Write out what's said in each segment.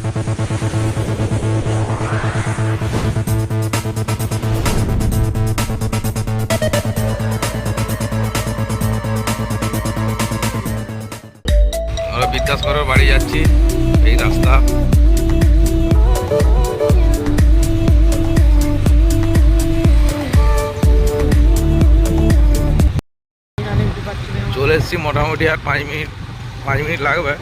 আমরা বিদ্যাসাগরের বাড়ি যাচ্ছি, এই রাস্তা। চলে এসেছি মোটামুটি আর 5 মিনিট লাগবে।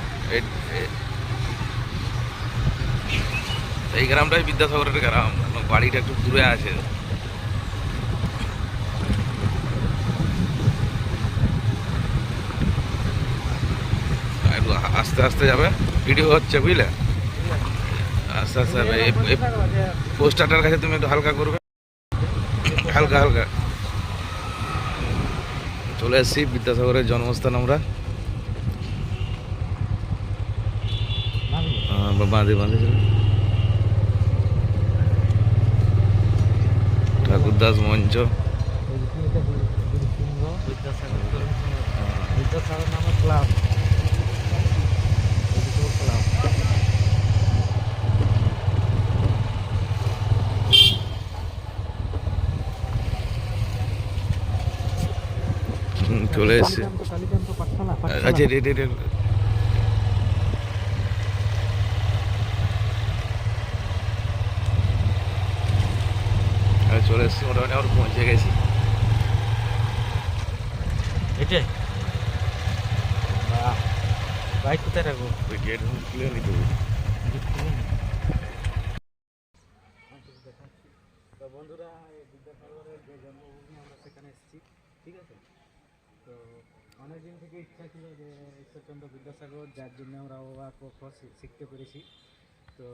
এই গ্রামটাই বিদ্যাসাগরের গ্রাম, বাড়িটা একটু দূরে আছে। আস্তে আস্তে যাবে, ভিডিও হচ্ছে বুঝলে, আস্তে আস্তে যাবে। এই পোস্টারটার কাছে তুমি একটু হালকা করবে, হালকা হালকা। চলে এসেছি বিদ্যাসাগরের জন্মস্থান আমরা। বাঁধে ঠাকুরদাস মঞ্চ। বিদ্যাসাগর নামক ক্লাব, চলে এসছে। আচ্ছা চলে এসছি, মোটামুটি আমরা পৌঁছে গেছি। এটাই বাইক কোথায় রাখবো? ওই গেট খুলে নিতে হবে। তো বন্ধুরা, বিদ্যাসাগরের যে জন্মভূমি, আমরা সেখানে এসেছি, ঠিক আছে। তো অনেকদিন থেকে ইচ্ছা ছিল যে ঈশ্বরচন্দ্র বিদ্যাসাগর, যার জন্য আমরা অবাক ও খ শিখতে পেরেছি। তো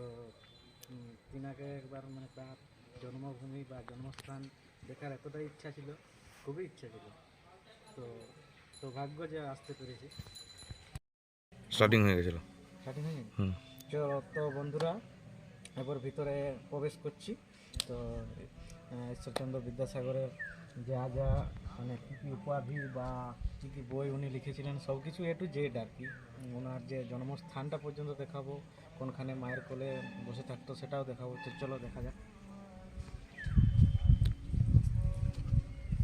তিনাকে একবার মানে তার জন্মভূমি বা জন্মস্থান দেখার এতটাই ইচ্ছা ছিল, খুবই ইচ্ছা ছিল। তো সৌভাগ্য যে আসতে পেরেছি। স্টার্টিং হয়ে গেছিল। তো বন্ধুরা, এবার ভিতরে প্রবেশ করছি। তো ঈশ্বরচন্দ্র বিদ্যাসাগরের যা যা মানে কী কী উপাধি বা কী কী বই উনি লিখেছিলেন, সব কিছু A to Z আর কি। ওনার যে জন্মস্থানটা পর্যন্ত দেখাবো, কোনখানে মায়ের কোলে বসে থাকতো সেটাও দেখাবো। তো চলো দেখা যাক।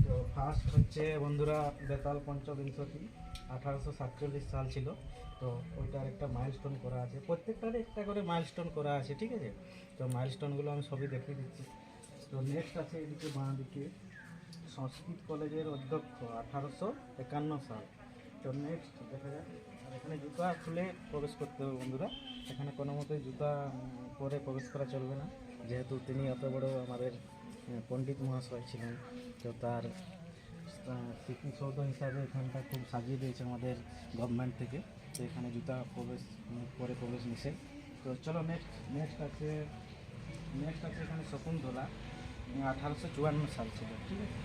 তো ফার্স্ট হচ্ছে বন্ধুরা বেতাল পঞ্চবিংশতি, 1847 সাল ছিল। তো ওইটার একটা মাইলস্টোন করা আছে, প্রত্যেকটার একটা করে মাইলস্টোন করা আছে, ঠিক আছে। তো মাইলস্টোনগুলো আমি সবই দেখিয়ে দিচ্ছি। তো নেক্সট আছে এদিকে বাঁ দিকে সংস্কৃত কলেজের অধ্যক্ষ, 1851 সাল। তো নেক্সট দেখা যাক। আর এখানে জুতা খুলে প্রবেশ করতে হবে বন্ধুরা, এখানে কোনো মতোই জুতা পরে প্রবেশ করা চলবে না, যেহেতু তিনি এত বড় আমাদের পণ্ডিত মহাশয় ছিলেন। তো তার স্মৃতিসৌধ হিসাবে এখানটা খুব সাজিয়ে দিয়েছে আমাদের গভর্নমেন্ট থেকে। তো এখানে জুতা পরে প্রবেশ নিষেধ। তো চলো নেক্সট আছে এখানে শকুন্তলা, 1854 সাল ছিল, ঠিক আছে।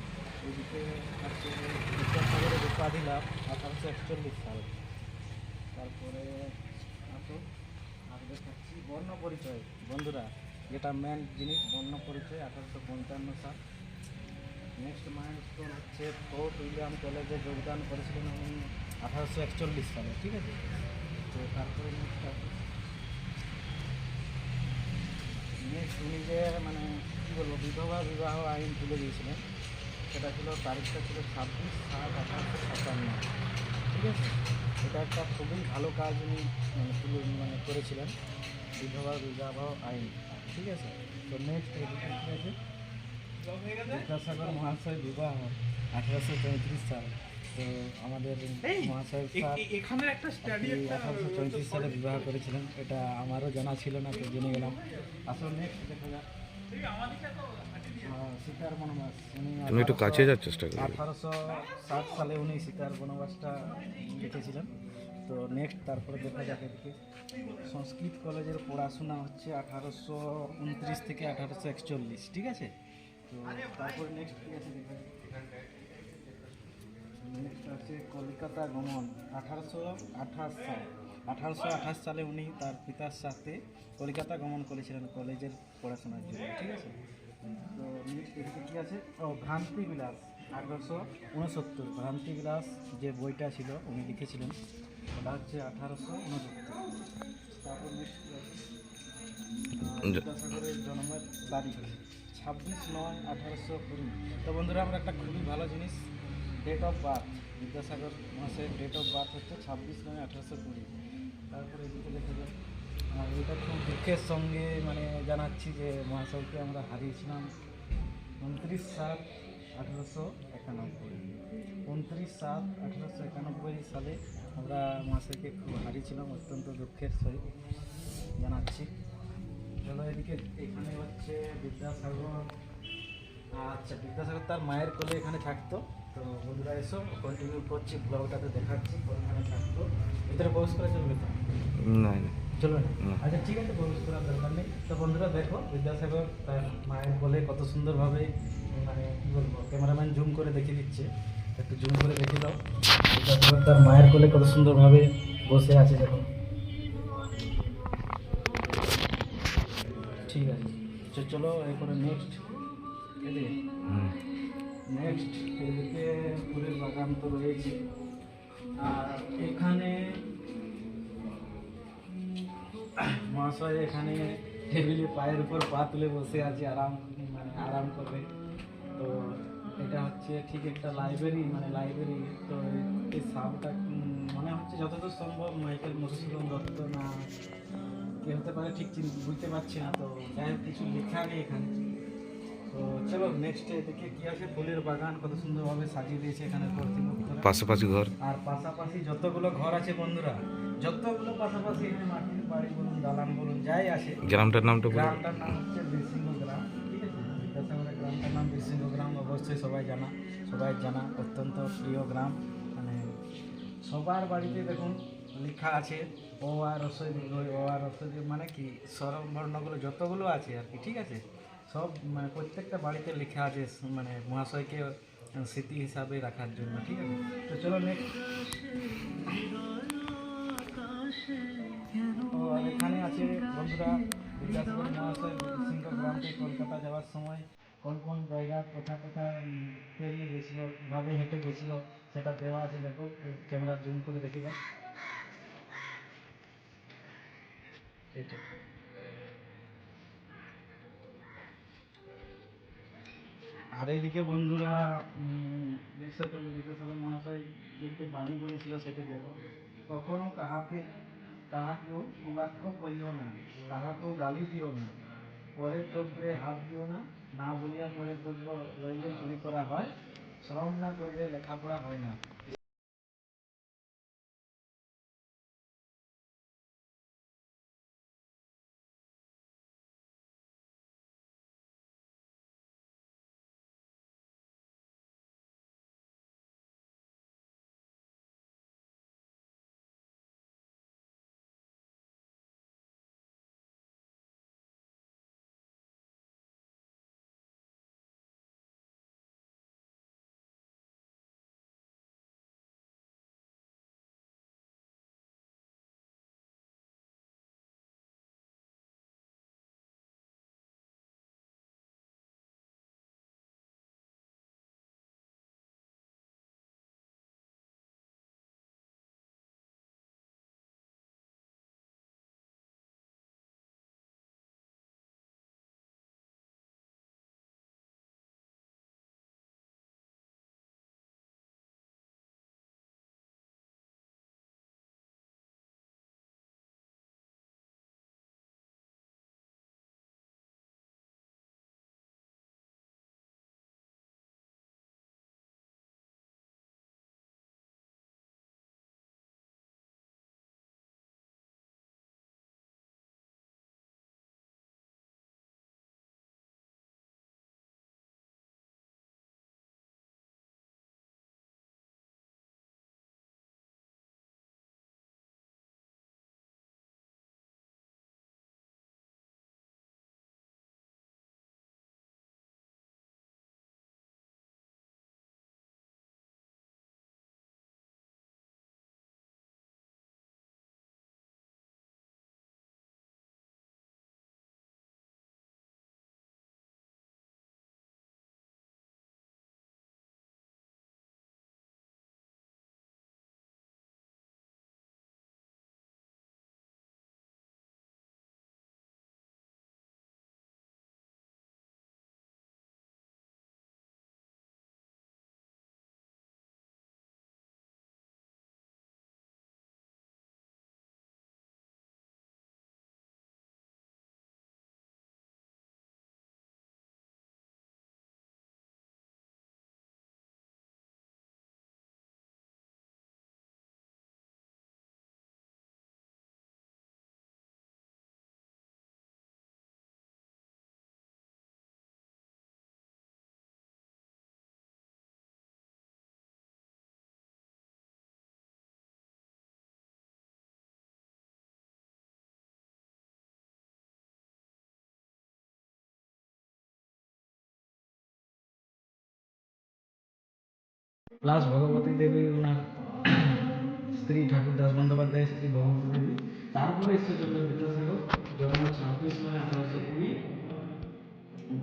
এদিকে আছে বিদ্যাসাগরের উপাধি লাভ, 1841 সাল। তারপরে আসো আর দেখাচ্ছি বর্ণ পরিচয় বন্ধুরা, যেটা মেন জিনিস, বর্ণ পরিচয়, 1855 সাল। নেক্সট মাইলস্টোন হচ্ছে ফোর্ট উইলিয়াম কলেজে যোগদান করেছিলেন উনি 1841 সালে, ঠিক আছে। তো তারপরে নেক্সট উনি যে মানে কী বলবো, বিধবা বিবাহ আইন তুলে দিয়েছিলেন, সেটা ছিল, তারিখটা ছিল 26/7/1857, ঠিক আছে। এটা একটা খুবই ভালো কাজ উনি মানে করেছিলেন, বিধবা বিবাহ আইন, ঠিক আছে। তো নেক্সট এদিকে কী আছে, বিদ্যাসাগর মহাশয় বিবাহ, 1834 সাল। তো আমাদের মহাশয় এখানে একটা 1834 সালে বিবাহ করেছিলেন, এটা আমারও জানা ছিল না, তো জেনে গেলাম। আসলে নেক্সট দেখা যাক সীতার বনবাস, উনি একটু কাছে যাওয়ার চেষ্টা করি। 1860 সালে উনি সীতার বনবাসটা লিখেছিলেন। তো নেক্সট তারপরে দেখা যাক এদিকে সংস্কৃত কলেজের পড়াশোনা হচ্ছে 1829 থেকে 1841, ঠিক আছে। তো তারপরে নেক্সট কী আছে দেখা যাক। নেক্সট আছে কলকাতা গমন, 1828 সালে উনি তার পিতার সাথে কলকাতা গমন করেছিলেন কলেজের পড়াশোনার জন্য, ঠিক আছে। তো নেক্সট এদিকে কী আছে, ভ্রান্তি বিলাস, 1869, ভ্রান্তি বিলাস যে বইটা ছিল উনি লিখেছিলেন, ওটা হচ্ছে 1869। তারপর নেক্সট বিদ্যাসাগরের জন্মের তারিখ 26/9/1820। তো বন্ধুরা আমরা একটা খুবই ভালো জিনিস, ডেট অফ বার্থ, বিদ্যাসাগর মাসের ডেট অফ বার্থ হচ্ছে 26/9/1820। তারপরে এদিকে দেখে যান, আর এটা খুব দুঃখের সঙ্গে মানে জানাচ্ছি যে মহাশয়কে আমরা হারিয়েছিলাম 29/7/1891। 29/7/1891 সালে আমরা মহাশয়কে খুব হারিয়েছিলাম, অত্যন্ত দুঃখের সহিত জানাচ্ছি। চলো এদিকে, এখানে হচ্ছে বিদ্যাসাগর। আচ্ছা, বিদ্যাসাগর তার মায়ের কোলে এখানে থাকতো। তো বন্ধুরা এসো, কন্টিনিউ করছি, ব্লগটাতে দেখাচ্ছি ওখানে থাকতো। ভিতরে প্রবেশ করা চলবে তো? না না। চলবে না? না। আচ্ছা ঠিক আছে, প্রবেশ করার দরকার নেই। তো বন্ধুরা দেখো, বিদ্যাসাগর তার মায়ের কোলে কত সুন্দরভাবে, মানে কী বলবো, ক্যামেরাম্যান জুম করে দেখিয়ে দিচ্ছে, একটু জুম করে দেখে দাও। বিদ্যাসাগর তার মায়ের কোলে কত সুন্দরভাবে বসে আছে দেখো। ঠিক আছে, চলো এরপরে নেক্সট এদিকে। হুম। নেক্সট এদিকে ফুলের বাগান তো রয়েছে, আর এখানে মহাশয় এখানে টেবিলে পায়ের উপর পা তুলে বসে আছে, আরাম, মানে আরাম করবে। তো এটা হচ্ছে ঠিক একটা লাইব্রেরি, মানে লাইব্রেরি। তো এই সাবটা মনে হচ্ছে যতদূর সম্ভব মাইকেল মধুসূদন দত্ত না কে হতে পারে, ঠিক বুঝতে পারছি না। তো যাই হোক, কিছু লেখা নেই এখানে। তো চলো নেক্সট এদিকে কি আছে, ফুলের বাগান কত সুন্দরভাবে সাজিয়ে দিয়েছে এখানে কর্তৃপক্ষরা। পাশাপাশি ঘর। আর পাশাপাশি যতগুলো ঘর আছে বন্ধুরা, যতগুলো পাশাপাশি এখানে মাটির বাড়ি বলুন, দালান বলুন, যাই আছে। গ্রামটার নামটা বলো। গ্রামটার নাম হচ্ছে বীরসিংহ গ্রাম, ঠিক আছে? বিদ্যাসাগরের গ্রামটার নাম বীরসিংহ গ্রাম, অবশ্যই সবাই জানা, অত্যন্ত প্রিয় গ্রাম। মানে সবার বাড়িতে দেখুন লেখা আছে ও আর রসই দীর্ঘই, ও আর রসই দীর্ঘ, মানে কি স্বরবর্ণগুলো যতগুলো আছে আর কি, ঠিক আছে? সব মানে প্রত্যেকটা বাড়িতে লেখা আছে, মানে মহাশয়কে স্মৃতি হিসাবে রাখার জন্য, ঠিক আছে? তো চলো নেক্সট। তো আর এখানে আছে বন্ধুরা বিদ্যাসাগর মহাশয় বীরসিংহ গ্রাম থেকে কলকাতা যাওয়ার সময় কোন কোন জায়গা কোথায় পেরিয়ে গেছিল, ভাবে হেঁটে গেছিল, সেটা দেওয়া আছে। দেখো, ক্যামেরা জুম করে দেখে যাও। এটা আর এইদিকে বন্ধুরা বিদ্যাসাগর মহাশয় যে বাণী বলেছিল সেটা দেখো। কখনো কাহাকেও কুবাক্য করিও না, কাহাকেও গালি দিও না, পরের দ্রব্যে হাত দিও না, না বলিয়া পরের দ্রব্য লইলে চুরি করা হয়, শ্রম না করলে লেখাপড়া হয় না। প্লাস ভগবতী দেবী ওনার স্ত্রী ঠাকুরদাস বন্দ্যোপাধ্যায় স্ত্রী ভগবতী দেবী, তারপরে ঈশ্বরচন্দ্র বিদ্যাসাগর জন্ম 26 নয় 1820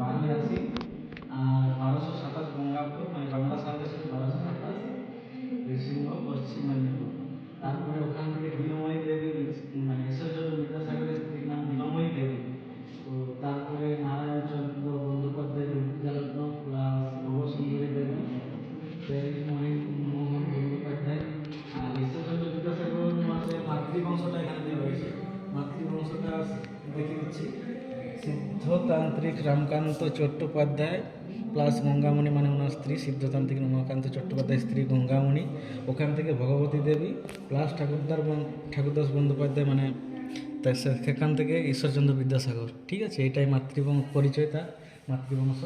বাংলাদেশি, আর 1227 বঙ্গাব্দ, মানে বাংলা সাল 1227, নৃসিংহ পশ্চিম মেদিনীপুর। তারপরে ওখান থেকে দিনময়ী দেবী, মানে ঈশ্বরচন্দ্র বিদ্যাসাগরের স্ত্রীর নাম দিনময়ী দেবী। তো তারপরে নারায়ণচন্দ্র বন্দ্যোপাধ্যায় বিদ্যারত্ন প্লাস ভবসুন্দরী দেবী, মোহন বন্দ্যোপাধ্যায়। আর ঈশ্বরচন্দ্র বিদ্যাসাগর মাসে মাতৃবংশটা এখানে দেওয়া হয়েছে। মাতৃবংশটা দেখে দিচ্ছি, সিদ্ধতান্ত্রিক রামকান্ত চট্টোপাধ্যায় প্লাস গঙ্গামণি, মানে ওনার স্ত্রী সিদ্ধতান্ত্রিক রমাকান্ত চট্টোপাধ্যায় স্ত্রী গঙ্গামণি, ওখান থেকে ভগবতী দেবী প্লাস ঠাকুরদাস বন্দ্যোপাধ্যায়, মানে সেখান থেকে ঈশ্বরচন্দ্র বিদ্যাসাগর। ঠিক আছে, এটাই মাতৃবংশ পরিচয়, তার মাতৃবংশ।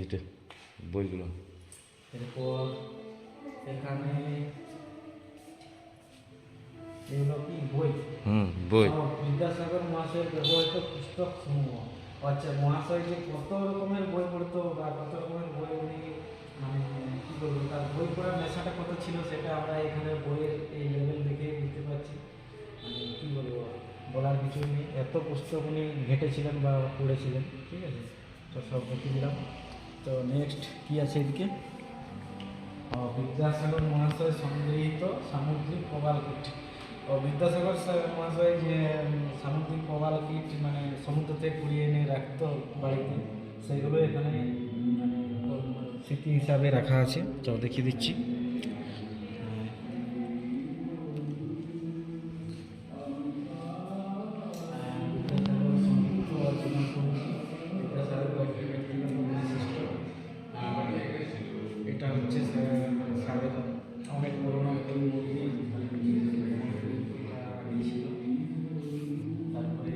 এইটা বইগুলো এরপর এখানে এগুলো কি বই? বই বিদ্যাসাগর মহাশয়ের ব্যবহৃত পুস্তক সমূহ। আচ্ছা, মহাশয় যে কত রকমের বই পড়তো বা কত রকমের বই উনি, মানে কী বলবো, তার বই পড়ার নেশাটা কত ছিল সেটা আমরা এখানে বইয়ের এই লেভেল দেখে বুঝতে পারছি। মানে কী বলবো, বলার কিছু নেই, এত পুস্তক উনি ঘেঁটেছিলেন বা পড়েছিলেন। ঠিক আছে, তো সব দেখে দিলাম। তো নেক্সট কী আছে এদিকে? বিদ্যাসাগর মহাশয় সংগৃহীত সামুদ্রিক প্রবাল কীট। বিদ্যাসাগর মহাশয় যে সামুদ্রিক প্রবাল কীট, মানে সমুদ্র থেকে কুড়িয়ে এনে রাখতো বাড়িতে, সেগুলো এখানে মানে স্মৃতি হিসাবে রাখা আছে। তো দেখিয়ে দিচ্ছি। এটা হচ্ছে সাড়ে অনেক পুরোনো একটি মূর্তি ছিল। তারপরে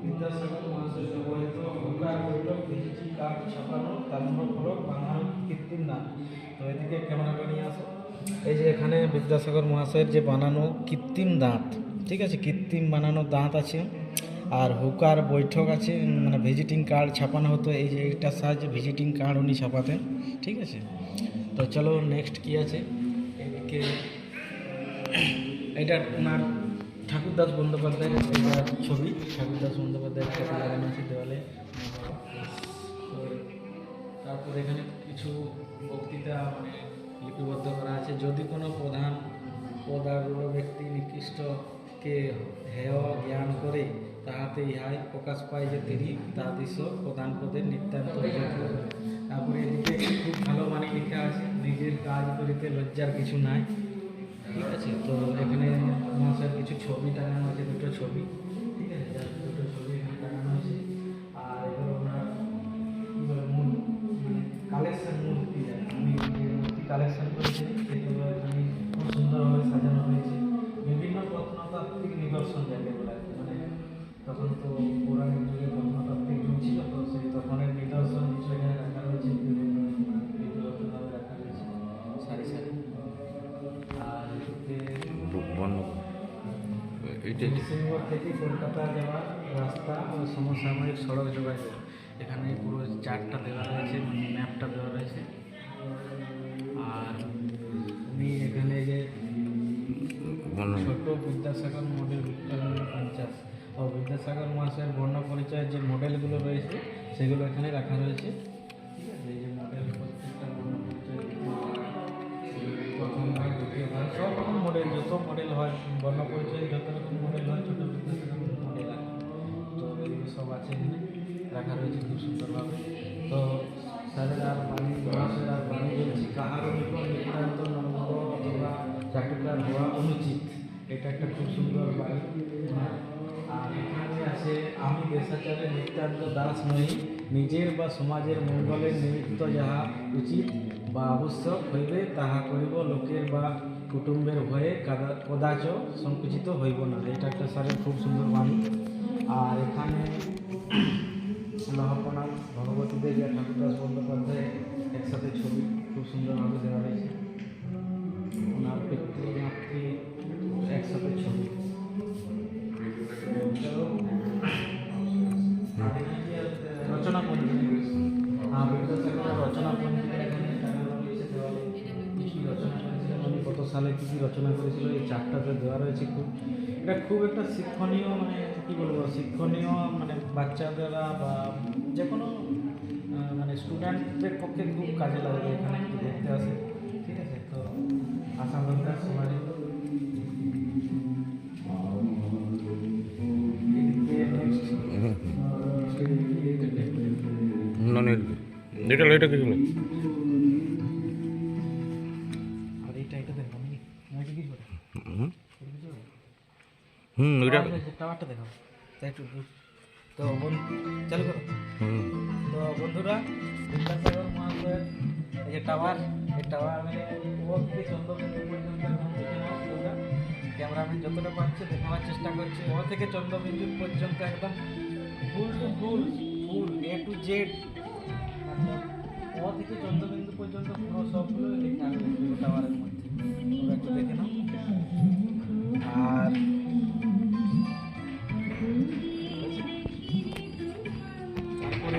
বিদ্যাসাগর মহাশয় ব্যবহৃত হুকার বৈঠক ডিজিটাল কার্ড ছাপানো তাম্রফলক বাংলার কৃত্রিম দান। তো এদিকে ক্যামেরাটা নিয়ে আসো। এই যে এখানে বিদ্যাসাগর মহাশয়ের যে বানানো কৃত্রিম দাঁত, ঠিক আছে, কৃত্রিম বানানো দাঁত আছে, আর হুকার বৈঠক আছে, মানে ভিজিটিং কার্ড ছাপানো হতো। এই যে এইটার সাহায্যে ভিজিটিং কার্ড উনি ছাপাতেন। ঠিক আছে, তো চলো নেক্সট কী আছে এদিকে। এটা ওনার ঠাকুরদাস বন্দ্যোপাধ্যায়ের ছবি, ঠাকুরদাস বন্দ্যোপাধ্যায়ের ছবি লাগানো আছে দেওয়ালে। তো তারপরে এখানে কিছু বক্তৃতা মানে লিপিবদ্ধ করা আছে। যদি কোনো প্রধান পদারূঢ় ব্যক্তি নিকৃষ্টকে হেয় জ্ঞান করে, তাহাতে ইহাই প্রকাশ পায় যে তিনি তাদিশ প্রধান পদের নিত্যান্ত যোগ্য। তারপরে এদিকে খুব ভালো মানে লেখা আছে, নিজের কাজ করিতে লজ্জার কিছু নাই। ঠিক আছে, তো এখানে মহাশয়ের কিছু ছবি টাঙানো আছে, দুটো ছবি। ঠিক আছে, দুটো ছবি এখানে টাঙানো আছে। আর এগুলো ওনার কী বলে কালেকশন মূর্তি, আমি যে মূর্তি কালেকশন করেছি সেগুলো এখানে খুব সুন্দরভাবে সাজানো হয়েছে। বিভিন্ন প্রত্নতাত্ত্বিক নিদর্শন যাকে বলা হয়, মানে তখন তো পৌরাণিক যুগে প্রত্নতাত্ত্বিক যুগ ছিল, তো সেই তখনের নিদর্শন কিছু এখানে রাখা রয়েছে, বিভিন্ন লিপিবদ্ধভাবে রাখা রয়েছে সারি সারি। আর নৃসিংহপুর থেকে কলকাতা যাওয়ার রাস্তা ও সমসাময়িক সড়ক যোগাযোগ, এখানে পুরো চার্টটা দেওয়া রয়েছে, মানে ম্যাপটা দেওয়া রয়েছে। আর উনি এখানে যে ছোট বিদ্যাসাগর মডেল ভিক্টোরিয়া 50 ও বিদ্যাসাগর মহাশয়ের বর্ণ পরিচয়ের যে মডেলগুলো রয়েছে সেগুলো এখানে রাখা রয়েছে। ঠিক আছে, এই যে মডেল, প্রত্যেকটা বর্ণ পরিচয়, প্রথম ভাগ, দ্বিতীয় ভাগ, সব রকম মডেল, যত মডেল হয় বর্ণ পরিচয়, যত রকম মডেল হয় ছোটো বিদ্যাসাগর মডেল আছে। তো এগুলো সব আছে এখানে রাখা রয়েছে খুব সুন্দরভাবে। তো স্যারের আর বাণী, মহাশয়ের আর বাণী বলছি, কাহারও নিকট নিতান্ত নম্র অথবা চাটুকার হওয়া অনুচিত। এটা একটা খুব সুন্দর বাণী। আর এখানে আছে, আমি দেশাচারে নিতান্ত দাস নই, নিজের বা সমাজের মঙ্গলের নিমিত্ত যাহা উচিত বা আবশ্যক হইবে তাহা করিব, লোকের বা কুটুম্বের ভয়ে কদাচ সংকুচিত হইব না। এটা একটা স্যারের খুব সুন্দর বাণী। আর এখানে লহপনাথ ভগবতী দেবী আর ঠাকুরদাস বন্দ্যোপাধ্যায় একসাথে ছবি খুব সুন্দরভাবে দেওয়া হয়েছে। ওনার পিতৃমাতৃ একসাথে ছবি। রচনা করবে রচনা করেছিল, এই চারটাতে দেওয়া রয়েছে। এটা খুব একটা শিক্ষণীয়, মানে কী বলবো, শিক্ষণীয়, মানে বাচ্চাদেরা বা যে কোনো মানে স্টুডেন্টদের পক্ষে খুব কাজে লাগবে এখানে একটু দেখতে আসে। ঠিক আছে, তো আশা দরকার সবারই। এটা কি হলো? আর এইটা দেখো নাকি কি করে ওইটা টাওয়ারটা দেখো, তাই একটু তো চালু করো। তো বন্ধুরা, বিদ্যাসাগর মহাশয়ের এই যে টাওয়ার, এই টাওয়ার মানে ও থেকে চন্দ্রবিন্দু পর্যন্ত দেখে নাও তোমরা। ক্যামেরাম্যান যতটা পারছে দেখাবার চেষ্টা করছে, ও থেকে চন্দ্রবিন্দু পর্যন্ত একদম ফুল two full, full A to Z, মানে ও থেকে চন্দ্রবিন্দু পর্যন্ত পুরো সবগুলো লেখা আছে টাওয়ারের মধ্যে। তোমরা একটু দেখে নাও। আর তারপরে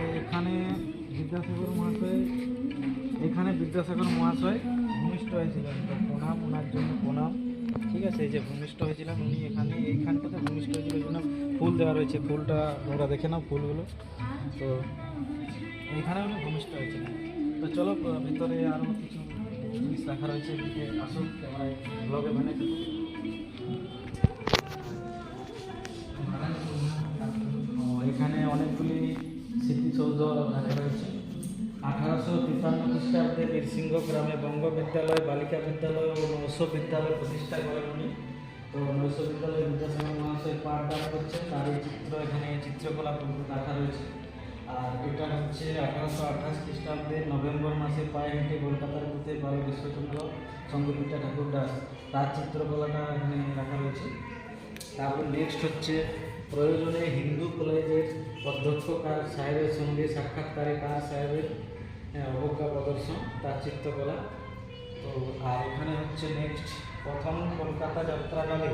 এখানে বিদ্যাসাগর মহাশয় ভূমিষ্ঠ হয়েছিলেন, তো প্রণাম ওনার জন্য, প্রণাম। ঠিক আছে, এই যে ভূমিষ্ঠ হয়েছিলেন উনি এখানে, এইখানটাতে ভূমিষ্ঠ হয়েছিল, এই জন্য ফুল দেওয়া রয়েছে। ফুলটা তোমরা দেখে নাও, ফুলগুলো। তো এইখানে উনি ভূমিষ্ঠ হয়েছিলেন। তো চলো ভিতরে আরও কিছু জিনিস রাখা রয়েছে, এদিকে আসুন, ক্যামেরায় ব্লগে মানে এখানে অনেকগুলি স্মৃতিসৌধ রাখা রয়েছে। 1853 খ্রিস্টাব্দে বীরসিংহ গ্রামে বঙ্গ বিদ্যালয়, বালিকা বিদ্যালয় ও নৈশ বিদ্যালয় প্রতিষ্ঠা করেন উনি। তো নৈশ বিদ্যালয়ে বিদ্যাসাগর মহাশয় পাঠদান করছেন, তার এই চিত্র এখানে চিত্রকলা রাখা রয়েছে। আর এটা হচ্ছে 1828 খ্রিস্টাব্দে নভেম্বর মাসে পায়ে হেঁটে কলকাতার পথে বাল কৃষ্ণচন্দ্র চন্দ্রবিদ্যা ঠাকুর দাস, তার চিত্রকলাটা এখানে রাখা রয়েছে। তারপর নেক্সট হচ্ছে প্রয়োজনে হিন্দু কলেজের অধ্যক্ষ কার সাহেবের সঙ্গে সাক্ষাৎকারে কার সাহেবের অবজ্ঞা প্রদর্শন, তার চিত্রকলা। তো আর এখানে হচ্ছে নেক্সট প্রথম কলকাতা যাত্রাকালে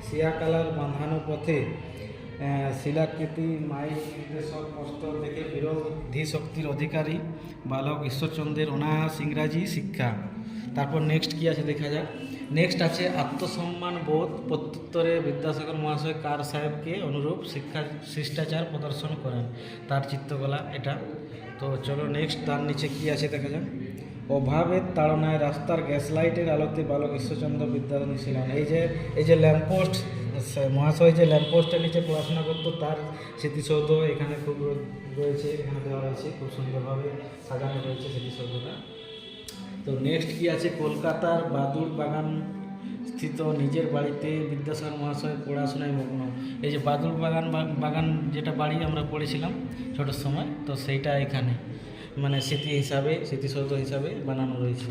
সিয়াকালার বাঁধানো পথে শিলাকৃতি মাইক নির্দেশক প্রস্তর দেখে বিরোধী শক্তির অধিকারী বালক ঈশ্বরচন্দ্রের অনায়াস ইংরাজি শিক্ষা। তারপর নেক্সট কী আছে দেখা যাক। নেক্সট আছে আত্মসম্মান বোধ প্রত্যুত্তরে বিদ্যাসাগর মহাশয় কার সাহেবকে অনুরূপ শিষ্টাচার প্রদর্শন করেন, তার চিত্রকলা এটা। তো চলো নেক্সট, তার নিচে কী আছে দেখা যাক। অভাবের তাড়নায় রাস্তার গ্যাস লাইটের আলোতে বালক ঈশ্বরচন্দ্র বিদ্যাধরী ছিলেন। এই যে ল্যাম্পপোস্ট, মহাশয় যে ল্যাম্পপোস্টের নিচে পড়াশোনা করতো, তার স্মৃতিসৌধ এখানে খুব রয়েছে, এখানে দেওয়া রয়েছে, খুব সুন্দরভাবে সাজানো রয়েছে স্মৃতিসৌধটা। তো নেক্সট কি আছে, কলকাতার বাদুড় বাগান স্থিত নিজের বাড়িতে বিদ্যাসাগর মহাশয় পড়াশোনায় মগ্ন। এই যে বাদুড় বাগান যেটা বাড়ি আমরা পড়েছিলাম ছোটোর সময়, তো সেইটা এখানে মানে স্মৃতিসৌধ হিসাবে বানানো রয়েছে।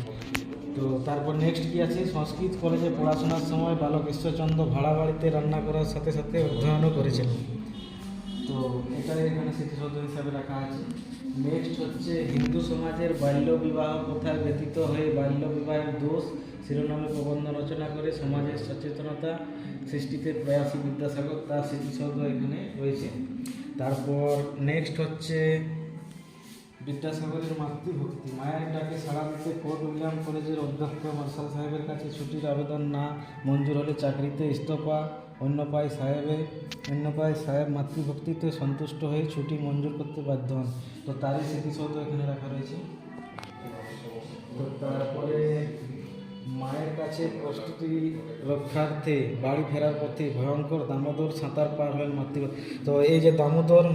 তো তারপর নেক্সট কি আছে, সংস্কৃত কলেজে পড়াশোনার সময় বালক ঈশ্বরচন্দ্র ভাড়া বাড়িতে রান্না করার সাথে সাথে অধ্যয়নও করেছিলেন। তো এটাই এখানে স্মৃতিসৌধ হিসাবে রাখা আছে। নেক্সট হচ্ছে হিন্দু সমাজের বাল্য বিবাহ প্রথায় ব্যতীত হয়ে বাল্য বিবাহের দোষ শিরোনামে প্রবন্ধ রচনা করে সমাজের সচেতনতা সৃষ্টিতে প্রয়াসী বিদ্যাসাগর, তার স্মৃতিসৌধ এখানে রয়েছে। তারপর নেক্সট হচ্ছে বিদ্যাসাগরের মাতৃভক্তি, মায়ের ডাকে সাড়া দিতে ফোর্ট উইলিয়াম কলেজের অধ্যক্ষ মার্শাল সাহেবের কাছে ছুটির আবেদন না মঞ্জুর হলে চাকরিতে ইস্তফা, অন্য পায় সাহেব মাতৃভক্তিতে সন্তুষ্ট হয়ে ছুটি মঞ্জুর করতে বাধ্য হন। তো তারই স্মৃতিসৌধ এখানে রাখা রয়েছে। তো তারপরে মায়ের কাছে প্রস্তুতি রক্ষার্থে বাড়ি ফেরার পথে ভয়ঙ্কর দামোদর সাঁতার পার হলেন মাতৃভক্তি। তো এই যে দামোদর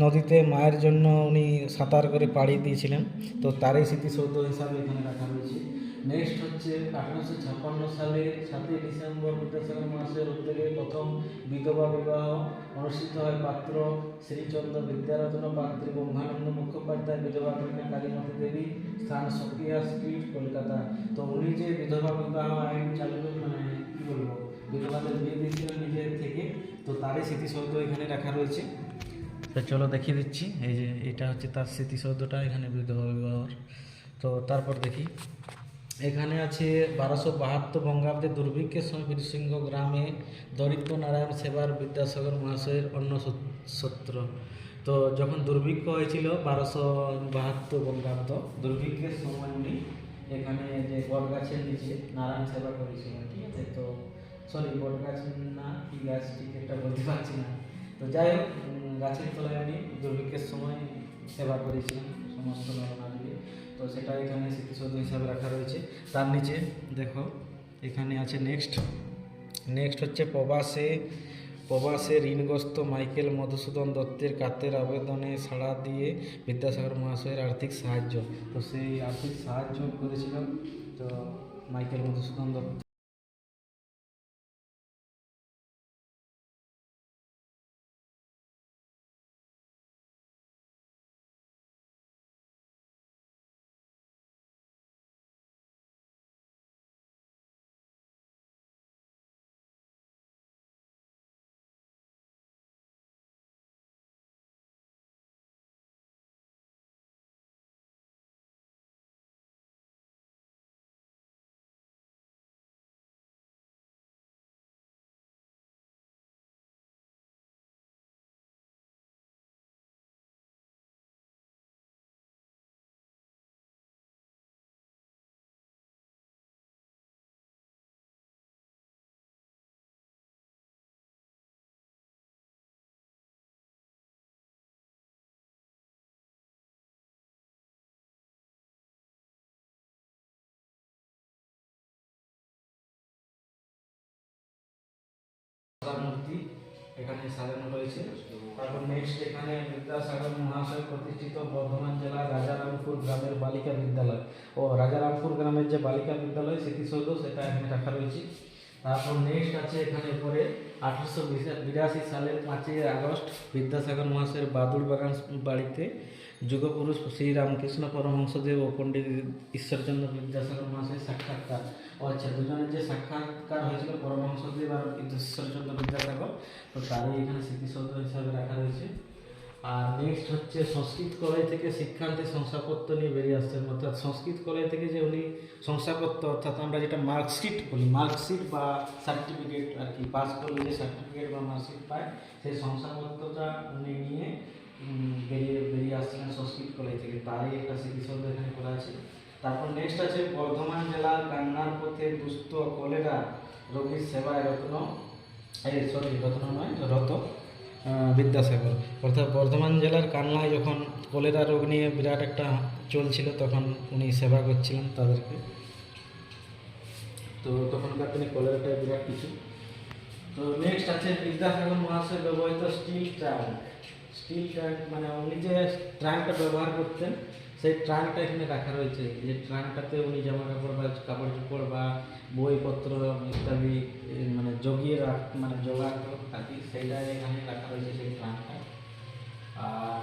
নদীতে মায়ের জন্য উনি সাঁতার করে পাড়ি দিয়েছিলেন, তো তারই স্মৃতিসৌধ হিসাবে এখানে রাখা রয়েছে। নেক্সট হচ্ছে 1856 সালে 7ই ডিসেম্বর বিদ্যাসাগর মহাশয়ের উদ্যোগে প্রথম বিধবা বিবাহ অনুষ্ঠিত হয়। পাত্র শ্রীচন্দ্র বিদ্যারত্ন, পাত্রী ব্রহ্মানন্দ মুখোপাধ্যায়, বিধবা কন্যা কালীমতী দেবী, স্থান সকিয়া স্ট্রিট, কলকাতা। তো উনি যে বিধবা বিবাহ আইন চালু, মানে কী বলবো, বিধবাদের বিয়ে দিয়েছিলেন নিজের থেকে, তো তারই স্মৃতিসৌধ এখানে রাখা রয়েছে। তো চলো দেখিয়ে দিচ্ছি, এই যে এটা হচ্ছে তার স্মৃতিসৌধটা এখানে বিধবা বিবাহর। তো তারপর দেখি, এখানে আছে 1272 বঙ্গাব্দে দুর্ভিক্ষের সময় বীরসিংহ গ্রামে দরিদ্র নারায়ণ সেবার বিদ্যাসাগর মহাশয়ের অন্ন সূত্র। তো যখন দুর্ভিক্ষ হয়েছিল 1272 বঙ্গাব্দ, দুর্ভিক্ষের সময় উনি এখানে যে বট গাছের নিচে নারায়ণ সেবা করেছিলেন, ঠিক আছে। তো সরি, বট গাছ না কি গাছ ঠিক একটা বলতে পারছি না। তো যাই হোক, গাছের তলায় উনি দুর্ভিক্ষের সময় সেবা করেছিলেন সমস্ত নরনারীকে। তো সেটা এখানে স্মৃতিসৌধ হিসাবে রাখা রয়েছে। তার নিচে দেখো এখানে আছে নেক্সট হচ্ছে প্রবাসে ঋণগ্রস্ত মাইকেল মধুসূদন দত্তের কাতের আবেদনে সাড়া দিয়ে বিদ্যাসাগর মহাশয়ের আর্থিক সাহায্য। তো সেই আর্থিক সাহায্য করেছিলেন তো মাইকেল মধুসূদন দত্ত। মূর্তি এখানে সাজানো রয়েছে। তারপর নেক্সট এখানে বিদ্যাসাগর মহাশয় প্রতিষ্ঠিত বর্ধমান জেলার রাজারামপুর গ্রামের বালিকা বিদ্যালয় ও রাজারামপুর গ্রামের যে বালিকা বিদ্যালয় স্মৃতিসৌধ সেটা এখানে রাখা রয়েছে। তারপর নেক্সট আছে এখানে পরে 1882 সালের 5ই আগস্ট বিদ্যাসাগর মহাশয়ের বাদুড় বাগান বাড়িতে যুগপুরুষ শ্রী রামকৃষ্ণ পরমহংসদেব ও পণ্ডিত ঈশ্বরচন্দ্র বিদ্যাসাগর মহাশয়ের সাক্ষাৎকার। ও আচ্ছা, দুজনের যে সাক্ষাৎকার হয়েছিল পরমহংসদেব আর ঈশ্বরচন্দ্র বিদ্যাসাগর, তো তারই এখানে স্মৃতিসৌধ হিসাবে রাখা রয়েছে। আর নেক্সট হচ্ছে সংস্কৃত কলেজ থেকে শিক্ষান্তে শংসাপত্র নিয়ে বেরিয়ে আসছেন। অর্থাৎ সংস্কৃত কলেজ থেকে যে উনি শংসাপত্র, অর্থাৎ আমরা যেটা মার্কশিট বলি, মার্কশিট বা সার্টিফিকেট আর কি, পাস করলে যে সার্টিফিকেট বা মার্কশিট পায়, সেই শংসাপত্রটা উনি নিয়ে বেরিয়ে আসছিলেন সংস্কৃত কলেজ থেকে। তারই একটা স্মৃতিসৌধ এখানে করা আছে। তারপর নেক্সট আছে বর্ধমান জেলার কান্নার পথে দুস্থ কলেরা রোগীর সেবায় রত বিদ্যাসাগর। অর্থাৎ বর্ধমান জেলার কান্নায় যখন কলেরা রোগ নিয়ে বিরাট একটা চলছিল, তখন উনি সেবা করছিলেন তাদেরকে। তো তখনকার দিনে কলেরাটাই বিরাট কিছু। তো নেক্সট আছে বিদ্যাসাগর মহাশয় ব্যবহৃত স্টিল ট্রাঙ্ক, মানে উনি যে ট্রাঙ্কটা ব্যবহার করতেন সেই ট্রাঙ্কটা এখানে রাখা রয়েছে। যে ট্রাঙ্কটাতে উনি জামা কাপড় বা কাপড় চোপড় বা বইপত্র ইত্যাদি মানে জোগাড় আর কি, সেইটা এখানে রাখা রয়েছে সেই ট্রাঙ্কটা। আর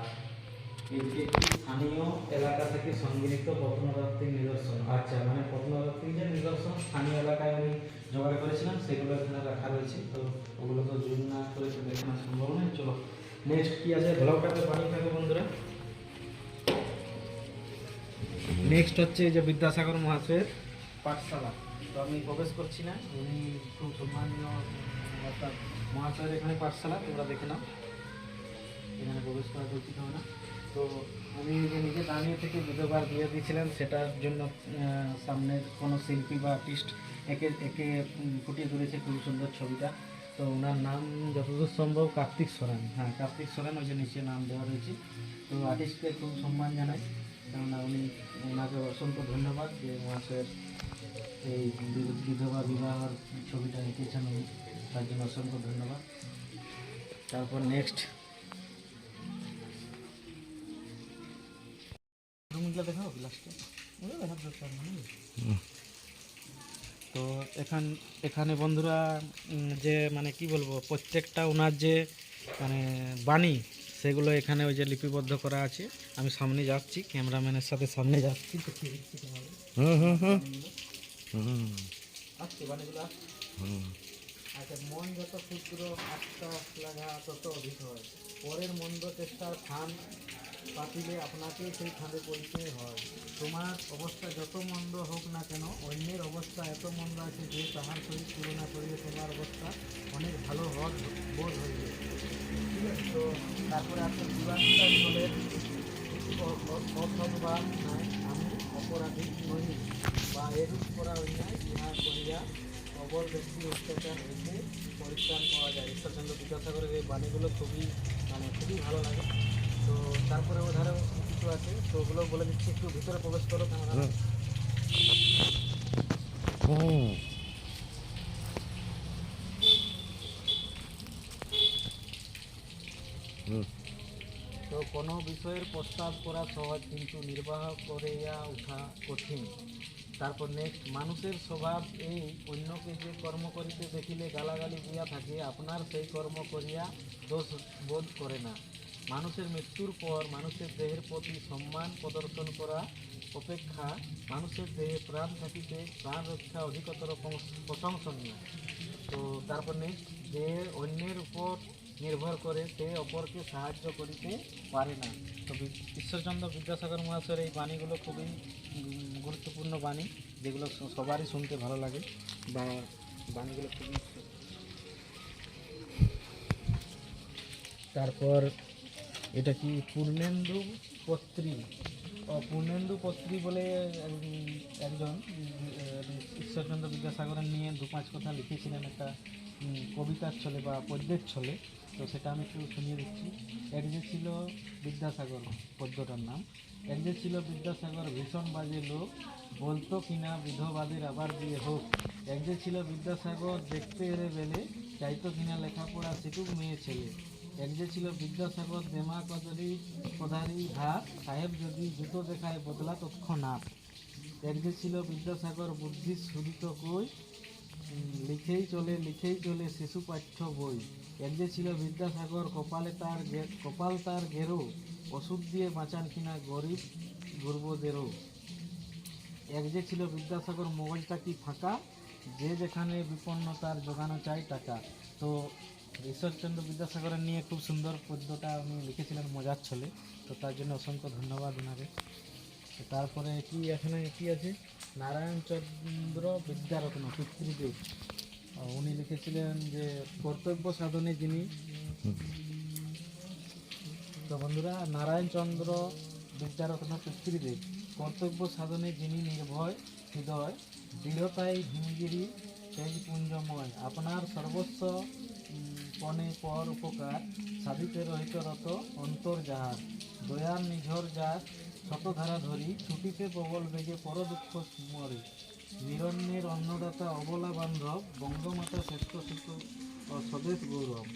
একটি স্থানীয় এলাকা থেকে সংগৃহীত প্রত্নতাত্ত্বিক নিদর্শন। আচ্ছা, মানে প্রত্নতাত্ত্বিক যে নিদর্শন স্থানীয় এলাকায় উনি জোগাড় করেছিলেন সেগুলো এখানে রাখা রয়েছে। তো ওগুলো তো জুম না করে তো দেখানো সম্ভব নয়। চলো নেক্সট কি আছে, ব্লগটাতে পানি থাকো বন্ধুরা। নেক্সট হচ্ছে যে বিদ্যাসাগর মহাশয়ের পাঠশালা। তো আমি প্রবেশ করছি না, উনি খুব সম্মানীয়, অর্থাৎ মহাশয়ের এখানে পাঠশালা, তোমরা দেখে নাও, এখানে প্রবেশ করা উচিত হবে না। তো উনি যে নিজে দাঁড়িয়ে থেকে বিধবার দিয়ে দিয়েছিলেন, সেটার জন্য সামনের কোনো শিল্পী বা আর্টিস্ট একে ফুটিয়ে তুলেছে খুব সুন্দর ছবিটা। তো ওনার নাম যতদূর সম্ভব কার্তিক সোরেন, হ্যাঁ কার্তিক সোরেন, ওই যে নিচে নাম দেওয়া রয়েছে। তো আর্টিস্টকে খুব সম্মান জানাই, কেননা ওনাকে অসংখ্য ধন্যবাদ যে মহাশয়ের এই বিধবা বিবাহের ছবিটা এঁকেছেন উনি, তার জন্য অসংখ্য ধন্যবাদ। তারপর নেক্সট দেখাও লাস্টে দেখার দরকার নেই। তো এখানে বন্ধুরা যে মানে কি বলবো, প্রত্যেকটা ওনার যে মানে বাণী সেগুলো এখানে ওই যে লিপিবদ্ধ করা আছে। আমি সামনে যাচ্ছি, ক্যামেরাম্যানের সাথে সামনে যাচ্ছি, আসছে বাণীগুলো আসছে। আচ্ছা, মন যত ক্ষুদ্র আত্মা লাগা তত অধিক হয়, পরের মন্দ চেষ্টার খান পাতিলে আপনাকে সেই খাঁদে পরিচয় হয়। তোমার অবস্থা যত মন্দ হোক না কেন, অন্যের অবস্থা এত মন্দ আছে যে তাহার সহিত তুলনা করিলে তোমার অবস্থা অনেক ভালো হওয়ার বোধ হইবে। ঠিক আছে। তো তারপরে আছে জীবাত্মার বলে অথবা নাই, আমি অপরাধী নহি বা এরূপ করা অন্যায় ইহা করিয়া অবর ব্যক্তি অত্যাচার হইতে পরিত্রাণ পাওয়া যায়। ঈশ্বরচন্দ্র বিদ্যাসাগরের এই বাণীগুলো খুবই ভালো লাগে। তো তারপরে ওধারও কিছু আছে, তো ওগুলো বলে দিচ্ছি, একটু ভিতরে প্রবেশ করো ক্যামেরা। তো কোনো বিষয়ের প্রস্তাব করা সহজ, কিন্তু নির্বাহ করিয়া উঠা কঠিন। তারপর নেক্সট, মানুষের স্বভাব এই, অন্যকে যে কর্ম করিতে দেখিলে গালাগালি দিয়া থাকে, আপনার সেই কর্ম করিয়া দোষ বোধ করে না। মানুষের মৃত্যুর পর মানুষের দেহের প্রতি সম্মান প্রদর্শন করা অপেক্ষা মানুষের দেহে প্রাণ থাকিতে প্রাণ রক্ষা অধিকতর প্রশংসনীয়। তো তারপর নেক্সট, যে অন্যের উপর নির্ভর করে সে অপরকে সাহায্য করিতে পারে না। তো ঈশ্বরচন্দ্র বিদ্যাসাগর মহাশয়ের এই বাণীগুলো খুবই গুরুত্বপূর্ণ বাণী, যেগুলো সবারই শুনতে ভালো লাগে, বা বাণীগুলো খুবই। তারপর এটা কি পূর্ণেন্দু পত্রী, পূর্ণেন্দু পত্রী বলে একজন ঈশ্বরচন্দ্র বিদ্যাসাগরের নিয়ে 2-5 কথা লিখেছিলেন একটা কবিতার ছলে বা পদ্যের ছলে। তো সেটা আমি একটু শুনিয়ে দিচ্ছি। এক যে ছিল বিদ্যাসাগর, পদ্যটার নাম। এক যে ছিল বিদ্যাসাগর ভীষণ বাজে লোক, বলতো কিনা বিধবাদের আবার বিয়ে হোক। এক যে ছিল বিদ্যাসাগর দেখতে এলে বেলে, চাইতো কিনা লেখাপড়া শিখুক মেয়ে ছেলে। এক যে ছিল বিদ্যাসাগর দেমা কদলি পদারি হাত, সাহেব যদি জুতো দেখায় বদলা তৎক্ষণাৎ। এক যে ছিল বিদ্যাসাগর বুদ্ধি সুদিত কই, লিখেই চলে শিশু পাঠ্য বই। এক যে ছিল বিদ্যাসাগর কপাল তার গেরো, ওষুধ দিয়ে বাঁচান কিনা গরিব গুরবদেরও। এক যে ছিল বিদ্যাসাগর মগজটা কি ফাঁকা, যে যেখানে বিপন্ন তার জোগানো চাই টাকা। তো ঈশ্বরচন্দ্র বিদ্যাসাগরের নিয়ে খুব সুন্দর পদ্যটা উনি লিখেছিলেন মজার ছলে, তো তার জন্য অসংখ্য ধন্যবাদ ওনাকে। তারপরে কি এখানে কি আছে, নারায়ণচন্দ্র বিদ্যারত্ন পিতৃদেব, উনি লিখেছিলেন যে কর্তব্য সাধনে যিনি। তো বন্ধুরা, নারায়ণচন্দ্র বিদ্যারত্ন পিতৃদেব, কর্তব্য সাধনে যিনি নির্ভয় হৃদয়, দৃঢ়তাই হিমগিরি তেজপুঞ্জময়, আপনার সর্বস্ব পণে পর উপকার, সাধিতে রহিত রত অন্তর যাহার, দয়ার নিঝর যার শতধারা ধরি, ছুটিতে প্রবল বেগে পর দুঃখ মরে, নিরণ্যের অন্নদাতা অবলা বান্ধব, বঙ্গমাতা শ্রেষ্ঠ শিশু ও স্বদেশ গৌরব।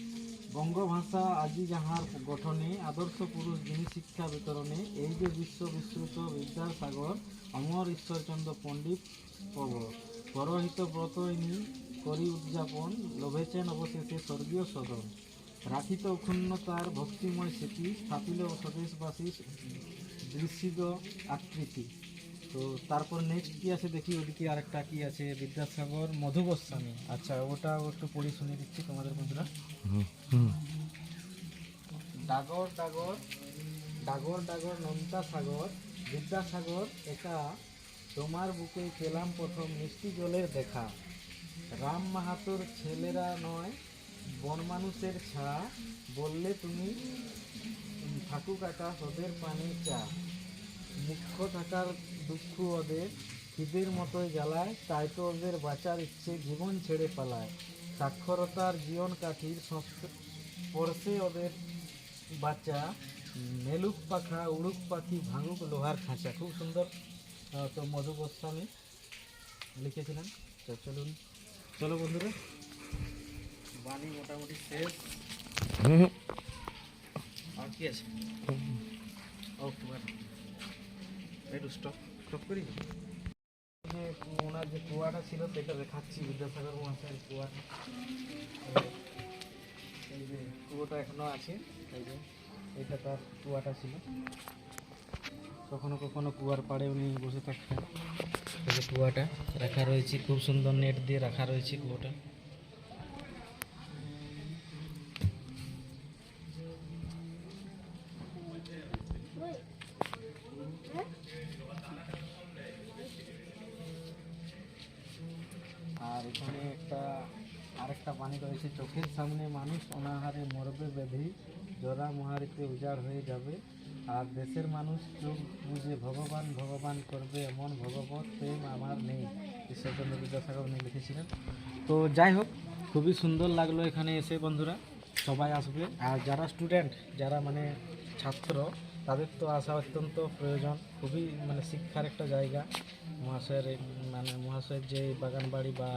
বঙ্গভাষা আজি যাহার গঠনে, আদর্শ পুরুষ যিনি শিক্ষা বিতরণে, এই যে বিশ্ব বিশ্রুত বিদ্যাসাগর, অমর ঈশ্বরচন্দ্র পণ্ডিত প্রবর, পরহিত ব্রত ইনি করি উদযাপন, লভেছেন অবশেষে স্বর্গীয় সদন, রাখিত অক্ষুণ্ণ তার ভক্তিময় স্মৃতি, স্থাপিল স্বদেশবাসী দৃশ্যিত আকৃতি। তো তারপর নেক্সট কি আছে দেখি, ওদিকে আরেকটা কি আছে, বিদ্যাসাগর মধু গোস্বামী। আচ্ছা, ওটাও একটু পড়ি শুনে দিচ্ছি তোমাদের বন্ধুরা। ডাগর ডাগর ডাগর ডাগর নন্তা সাগর, বিদ্যাসাগর একা, তোমার বুকে পেলাম প্রথম মিষ্টি জলের দেখা। রাম মাহাতোর ছেলেরা নয় বন মানুষের ছা, বললে তুমি ঠাকুর কাকা ওদের পানি চা। মুখ্য থাকার দুঃখ ওদের, খিদের মতোই জ্বালায়, তাই তো ওদের বাঁচার ইচ্ছে জীবন ছেড়ে পালায়। সাক্ষরতার জীবন কাঠির স্পর্শে ওদের বাচ্চা, মেলুক পাখা উড়ুক পাখি ভাঙুক লোহার খাঁচা। খুব সুন্দর। তো মধু গোস্বামী লিখেছিলেন। তো চলো বন্ধুরা, বাণী মোটামুটি শেষ। আর কি আছে, একটু স্টপ করি। যে ওনার যে কুয়াটা ছিল সেটা দেখাচ্ছি, বিদ্যাসাগর মহাশয়ের কুয়াটা। এই যে কুয়োটা এখনো আছে, এই যে এটা তার কুয়াটা ছিল। কখনো কখনো কুয়ার পাড়ে উনি বসে থাকতেন। এই যে কুয়াটা রাখা রয়েছে, খুব সুন্দর নেট দিয়ে রাখা রয়েছে কুয়োটা। আর এখানে আরেকটা বাণী রয়েছে, চোখের সামনে মানুষ অনাহারে মরবে ব্যাধি, জরা মহারিতে উজাড় হয়ে যাবে, আর দেশের মানুষ চোখ বুঝে ভগবান ভগবান করবে এমন ভগবত প্রেম আমার নেই, ঈশ্বরচন্দ্র বিদ্যাসাগর উনি লিখেছিলেন। তো যাই হোক, খুবই সুন্দর লাগলো এখানে এসে বন্ধুরা, সবাই আসবে। আর যারা স্টুডেন্ট, যারা মানে ছাত্র, তাদের তো আসা অত্যন্ত প্রয়োজন। খুবই মানে শিক্ষার একটা জায়গা। মহাশয়ের মানে মহাশয়ের যে বাগানবাড়ি বা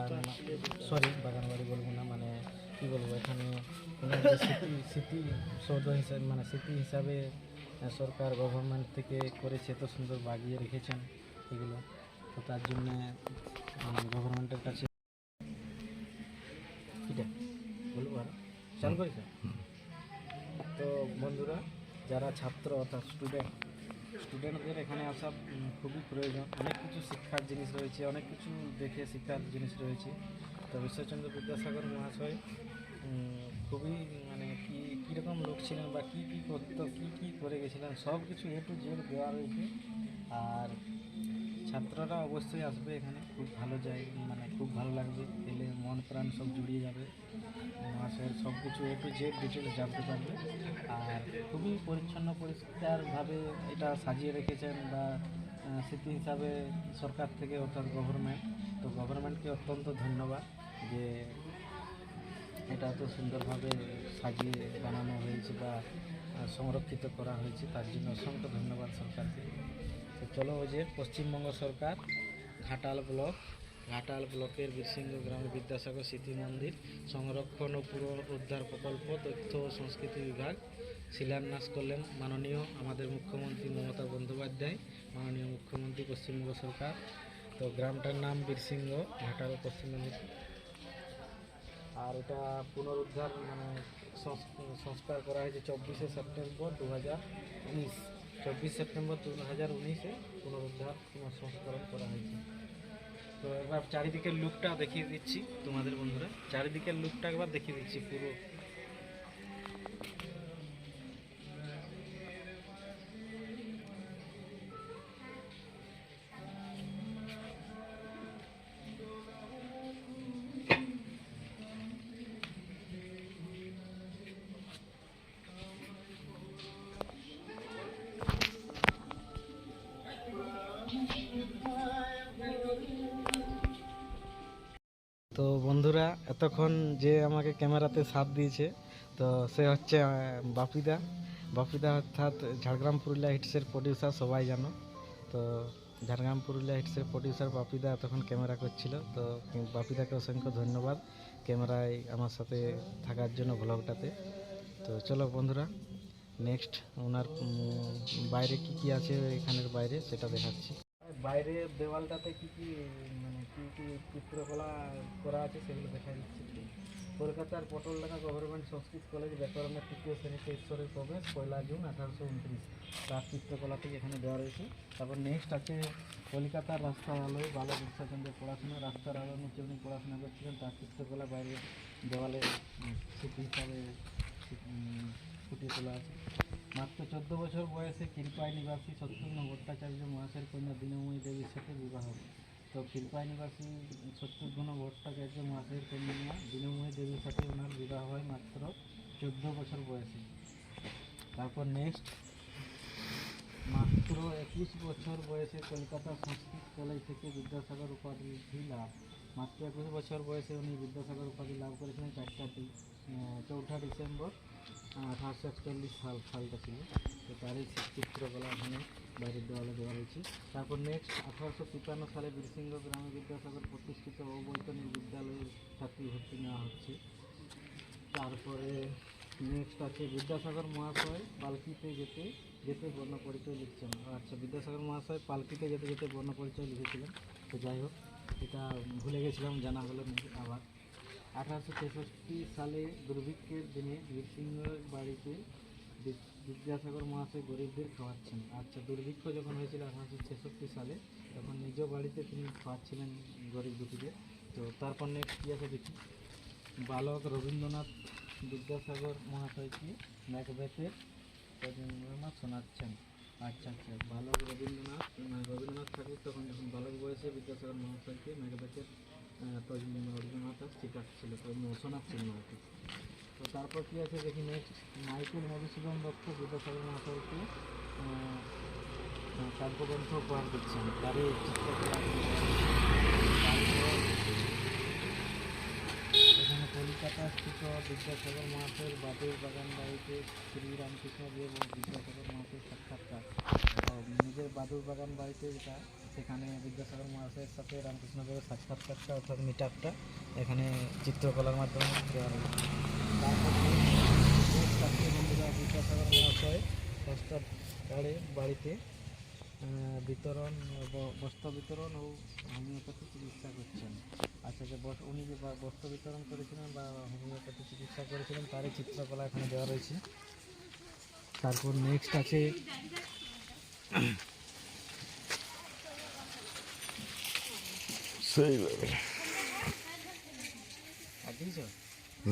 সরি বাগানবাড়ি বলবো না, মানে কী বলবো, এখানে ওনার যে স্মৃতি সৌধ হিসাবে মানে স্মৃতি হিসাবে সরকার গভর্নমেন্ট থেকে করেছে, এত সুন্দর বাগিয়ে রেখেছেন এগুলো। তো তার জন্যে গভর্নমেন্টের কাছে এটা বলবো আর চালু করি স্যার। তো বন্ধুরা, যারা ছাত্র অর্থাৎ স্টুডেন্টদের এখানে আসা খুবই প্রয়োজন। অনেক কিছু শিক্ষার জিনিস রয়েছে, অনেক কিছু দেখে শিক্ষার জিনিস রয়েছে। তো ঈশ্বরচন্দ্র বিদ্যাসাগর মহাশয় খুবই মানে কীরকম লোক ছিলেন বা কী কী করতো, কী করে গেছিলেন, সব কিছু A to Z দেওয়া রয়েছে। আর ছাত্ররা অবশ্যই আসবে এখানে, খুব ভালো জায়গা, মানে খুব ভালো লাগবে, এলে মন প্রাণ সব জুড়িয়ে যাবে। মহাশয়ের সব কিছু A to Z ডিটেলস জানতে পারবে। আর খুবই পরিচ্ছন্ন পরিষ্কারভাবে এটা সাজিয়ে রেখেছেন বা স্মৃতি হিসাবে সরকার থেকে অর্থাৎ গভর্নমেন্ট। তো গভর্নমেন্টকে অত্যন্ত ধন্যবাদ যে এটা এত সুন্দরভাবে সাজিয়ে বানানো হয়েছে বা সংরক্ষিত করা হয়েছে, তার জন্য অসংখ্য ধন্যবাদ সরকারকে। তো চলো, ওই যে পশ্চিমবঙ্গ সরকার ঘাটাল ব্লকের বীরসিংহ গ্রামে বিদ্যাসাগর স্মৃতি মন্দির সংরক্ষণ ও পুনরুদ্ধার প্রকল্প তথ্য ও সংস্কৃতি বিভাগ শিলান্যাস করলেন মাননীয় আমাদের মুখ্যমন্ত্রী মমতা বন্দ্যোপাধ্যায়, মাননীয় মুখ্যমন্ত্রী পশ্চিমবঙ্গ সরকার। তো গ্রামটার নাম বীরসিংহ, ঘাটাল, পশ্চিম মেদিনীপুর। আর এটা পুনরুদ্ধার মানে সংস্কার করা হয়েছে 24শে সেপ্টেম্বর 2019। 24 সেপ্টেম্বর 2019-এ পুনরুদ্ধার সংস্করণ করা হয়েছে। তো এবার চারিদিকের লুকটা দেখিয়ে দিচ্ছি তোমাদের বন্ধুরা, চারিদিকের লুকটা একবার দেখিয়ে দিচ্ছি পুরো। তো বন্ধুরা, এতক্ষণ যে আমাকে ক্যামেরাতে সাথ দিয়েছে, তো সে হচ্ছে বাপিদা অর্থাৎ ঝাড়গ্রাম পুরুলিয়া হিটসের প্রডিউসার, সবাই জানো। তো ঝাড়গ্রাম পুরুলিয়া হিটসের প্রডিউসার বাপিদা এতক্ষণ ক্যামেরা করছিল। তো বাপিদাকে অসংখ্য ধন্যবাদ ক্যামেরায় আমার সাথে থাকার জন্য ব্লগটাতে। তো চলো বন্ধুরা, নেক্সট ওনার বাইরে কি আছে এখানের বাইরে সেটা দেখাচ্ছি। বাইরে দেওয়ালটাতে কি মানে কি চিত্রকলা করা আছে সেগুলো দেখা দিচ্ছি। কলকাতার পটলডাঙ্গা গভর্নমেন্ট সংস্কৃত কলেজ ব্যাকরণের তৃতীয় শ্রেণীতে ঈশ্বরের প্রবেশ 1 জুন 1829, তার চিত্রকলাটি এখানে দেওয়া রয়েছে। তারপর নেক্সট আছে কলকাতার রাস্তার আলোয় বালক ঈশ্বরচন্দ্রের পড়াশোনা, রাস্তার আলো নিচে উনি পড়াশোনা করছিলেন, তার চিত্রকলা বাইরে দেওয়ালে স্মৃতি হিসাবে ফুটিয়ে তোলা আছে। মাত্র 14 বছর বয়সে ক্ষীরপাই নিবাসী শত্রুঘ্ন ভট্টাচার্য মহাশয়ের কন্যা দীনময়ী দেবীর সাথে বিবাহ। তো ক্ষীরপাই নিবাসী শত্রুঘ্ন ভট্টাচার্য মহাশয়ের কন্যা দীনময়ী দেবীর সাথে ওনার বিবাহ হয় মাত্র 14 বছর বয়সে। তারপর নেক্সট, মাত্র 21 বছর বয়সে কলকাতা সংস্কৃত কলেজ থেকে বিদ্যাসাগর উপাধি লাভ। মাত্র 21 বছর বয়সে উনি বিদ্যাসাগর উপাধি লাভ করেছিলেন। 4 ডিসেম্বর 1841 সালটা ছিল। তো তারই চিত্রকলা এখানে বাইরের দেওয়ালে দেওয়া রয়েছে। তারপর নেক্সট, 1853 সালে বীরসিংহ গ্রামে বিদ্যাসাগর প্রতিষ্ঠিত অবৈতনিক বিদ্যালয়ের ছাত্রী ভর্তি নেওয়া হচ্ছে। তারপরে নেক্সট আছে বিদ্যাসাগর মহাশয় পালকিতে যেতে যেতে বর্ণ পরিচয় লিখছেন। আচ্ছা, বিদ্যাসাগর মহাশয় পালকিতে যেতে যেতে বর্ণ পরিচয় লিখেছিলেন। তো যাই হোক, এটা ভুলে গেছিলাম, জানা হলো নাকি আবার। 1863 সালে দুর্ভিক্ষের দিনে বীরসিংহের বাড়িতে বিদ্যাসাগর মহাশয় গরিবদের খাওয়াচ্ছেন। আচ্ছা, দুর্ভিক্ষ যখন হয়েছিল 1866 সালে, তখন নিজ বাড়িতে তিনি খাওয়াচ্ছিলেন গরিব দুঃখীদের। তো তারপর নেক্সট কী আছে দেখি। বালক রবীন্দ্রনাথ বিদ্যাসাগর মহাশয়কে ম্যাকবেথের শোনাচ্ছেন। আচ্ছা, বালক রবীন্দ্রনাথ ঠাকুর তখন যখন বালক বয়সে বিদ্যাসাগর মহাশয়কে ম্যাকবেথের রবীন্দ্রনাথ শেখাচ্ছিল, তো শোনাচ্ছিলেন আর কি। তো তারপর কী আছে দেখি নেক্সট। মাইকেল মধুসূদন দত্ত বিদ্যাসাগর মহাশয়কে কাব্যগ্রন্থ উপহার দিচ্ছেন তারই চিত্রকলা। তারপর এখানে কলকাতা স্থিত বিদ্যাসাগর মহাশয়ের বাদুর বাগান বাড়িতে শ্রীরামকৃষ্ণ দেব ও বিদ্যাসাগর মহাশয়ের সাক্ষাৎকার। নিজের বাদুর বাগান বাড়িতে যেটা, সেখানে বিদ্যাসাগর মহাশয়ের সাথে রামকৃষ্ণ দেবের সাক্ষাৎকারটা অর্থাৎ মিট আপটা এখানে চিত্রকলার মাধ্যমে দেওয়া হয়েছে। তারপর বন্ধুরা বিদ্যাসাগর মহাশয় হস্তাকারে বাড়িতে বিতরণ বস্ত্র বিতরণ ও হোমিওপ্যাথি চিকিৎসা করছেন। আচ্ছা, যে উনি যে বস্ত্র বিতরণ করেছিলেন বা হোমিওপ্যাথি চিকিৎসা করেছিলেন তারই চিত্রকলা এখানে দেওয়া রয়েছে। তারপর নেক্সট আছে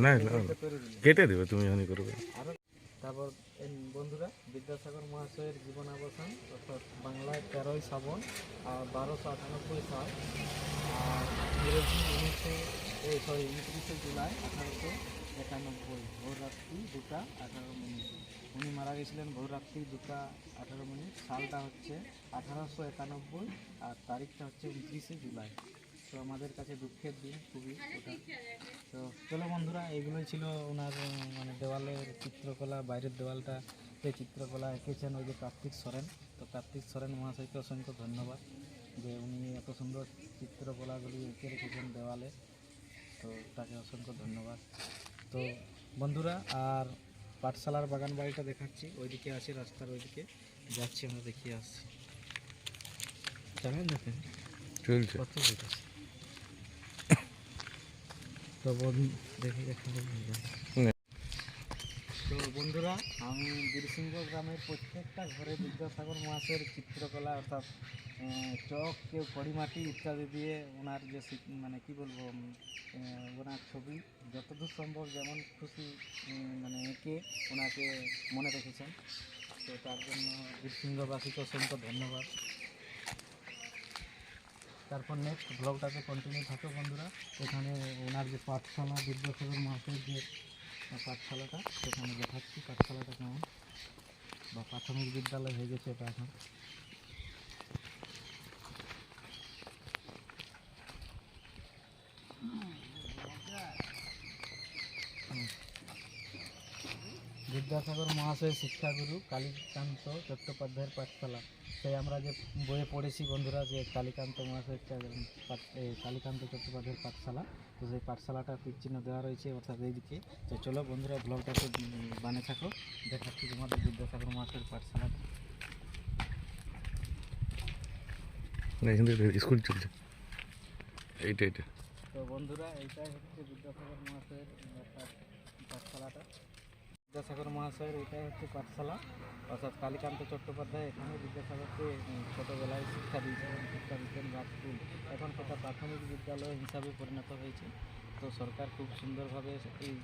না কেটে দেবে তুমি হানি করবে। আরও তারপর বন্ধুরা বিদ্যাসাগর মহাশয়ের জীবনাবসান অর্থাৎ বাংলায় 13ই শ্রাবণ আর 1298 সাল, আর ইংরেজি 29শে জুলাই 1891 ভোররাত্রি 2:18। উনি মারা গেছিলেন ভোররাত্রি 2:18। সালটা হচ্ছে 1891 আর তারিখটা হচ্ছে 29শে জুলাই। তো আমাদের কাছে দুঃখের দিন খুবই ওটা। তো চলো বন্ধুরা, এইগুলোই ছিল ওনার মানে দেওয়ালের চিত্রকলা। বাইরের দেওয়ালটা যে চিত্রকলা এঁকেছেন ওই যে কার্তিক সরেন। তো কার্তিক সরেন মহাশয়কে অসংখ্য ধন্যবাদ যে উনি এত সুন্দর চিত্রকলাগুলি এঁকে রেখেছেন দেওয়ালে। তো তাকে অসংখ্য ধন্যবাদ। তো বন্ধুরা, আর পাঠশালার বাগান বাড়িটা দেখাচ্ছি, ওইদিকে আছে রাস্তার ওইদিকে যাচ্ছি, আমরা দেখিয়ে আসছি। জানেন দেখেন চলছে কত আছে। তো দেখি এখানে। তো বন্ধুরা, আমি বীরসিংহ গ্রামের প্রত্যেকটা ঘরে বিদ্যাসাগর মহাশয়ের চিত্রকলা অর্থাৎ চক, কেউ খড়িমাটি ইত্যাদি দিয়ে ওনার যে মানে কি বলবো, ওনার ছবি যতদূর সম্ভব যেমন খুশি মানে এঁকে ওনাকে মনে রেখেছেন। তো তার জন্য বীরসিংহবাসীকে অসংখ্য ধন্যবাদ। তারপর নেক্সট ব্লগটাতে কন্টিনিউ থাকো বন্ধুরা। এখানে ওনার যে পাঠশালা বিদ্যাসাগর মহাশয়ের যে পাঠশালাটা সেখানে দেখাচ্ছি পাঠশালাটা কেমন, বা প্রাথমিক বিদ্যালয় হয়ে গেছে এটা এখন। বিদ্যাসাগর মহাশয় শিক্ষাগুরু কালীকান্ত চট্টোপাধ্যায়ের পাঠশালা। সেই আমরা যে বইয়ে পড়েছি বন্ধুরা যে কালীকান্ত মহাশয় কালীকান্ত চট্টোপাধ্যায়ের পাঠশালা। তো সেই পাঠশালাটা তীরচিহ্ন দেওয়া রয়েছে অর্থাৎ এইদিকে। তো চলো বন্ধুরা, ব্লগটাকে বানে থাকো, দেখাচ্ছি তোমাদের বিদ্যাসাগর মহাশয়ের পাঠশালাটা। এখান থেকে স্কুল চলছে এইটা। তো বন্ধুরা, এইটাই হচ্ছে বিদ্যাসাগর মহাশয়ের পাঠশালাটা। বিদ্যাসাগর মহাশয়ের এটাই হচ্ছে পাঠশালা অর্থাৎ কালীকান্ত চট্টোপাধ্যায় এখানে বিদ্যাসাগরকে ছোটোবেলায় শিক্ষা দিয়েছিলেন, শিক্ষা দিতেন বা স্কুল। এখন সেটা প্রাথমিক বিদ্যালয় হিসাবে পরিণত হয়েছে। তো সরকার খুব সুন্দরভাবে এই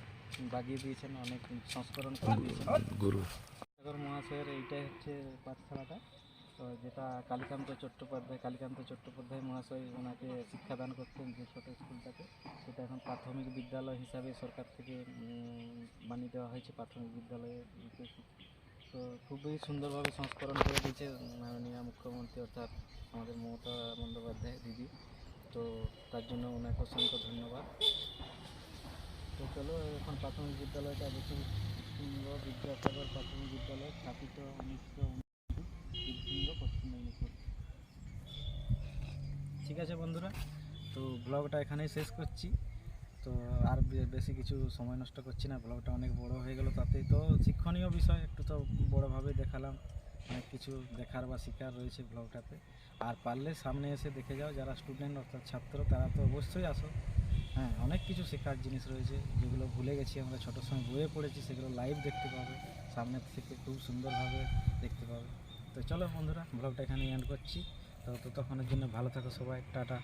বাগিয়ে দিয়েছেন, অনেক সংস্করণ করে দিয়েছেন। বিদ্যাসাগর মহাশয়ের এইটাই হচ্ছে পাঠশালাটা, তো যেটা কালীকান্ত চট্টোপাধ্যায় মহাশয় ওনাকে শিক্ষাদান করতেন যে ছোটো স্কুলটাকে, সেটা এখন প্রাথমিক বিদ্যালয় হিসাবে সরকার থেকে বানিয়ে দেওয়া হয়েছে প্রাথমিক বিদ্যালয়ে। তো খুবই সুন্দরভাবে সংস্করণ করে দিয়েছে মাননীয় মুখ্যমন্ত্রী অর্থাৎ আমাদের মমতা বন্দ্যোপাধ্যায় দিদি। তো তার জন্য ওনাকে অসংখ্য ধন্যবাদ। তো চলো এখন প্রাথমিক বিদ্যালয়টা দেখি। বিদ্যাসাগর প্রাথমিক বিদ্যালয় স্থাপিত 1929 পশ্চিম মেদিনীপুর। ঠিক আছে বন্ধুরা, তো ব্লগটা এখানেই শেষ করছি। তো আর বেশি কিছু সময় নষ্ট করছি না, ব্লগটা অনেক বড় হয়ে গেল তাতেই। তো শিক্ষণীয় বিষয় একটু তো বড়োভাবে দেখালাম, অনেক কিছু দেখার বা শেখার রয়েছে ব্লগটাতে। আর পারলে সামনে এসে দেখে যাও, যারা স্টুডেন্ট অর্থাৎ ছাত্র তারা তো অবশ্যই আসো। হ্যাঁ, অনেক কিছু শেখার জিনিস রয়েছে যেগুলো ভুলে গেছি আমরা, ছোটোর সময় বইয়ে পড়েছি, সেগুলো লাইভ দেখতে পাবে, সামনে থেকে খুব সুন্দরভাবে দেখতে পাবে। তো চলো বন্ধুরা, ব্লগটা এখানে এন্ড করছি। তো ততক্ষণের জন্য ভালো থাকো সবাই, টাটা।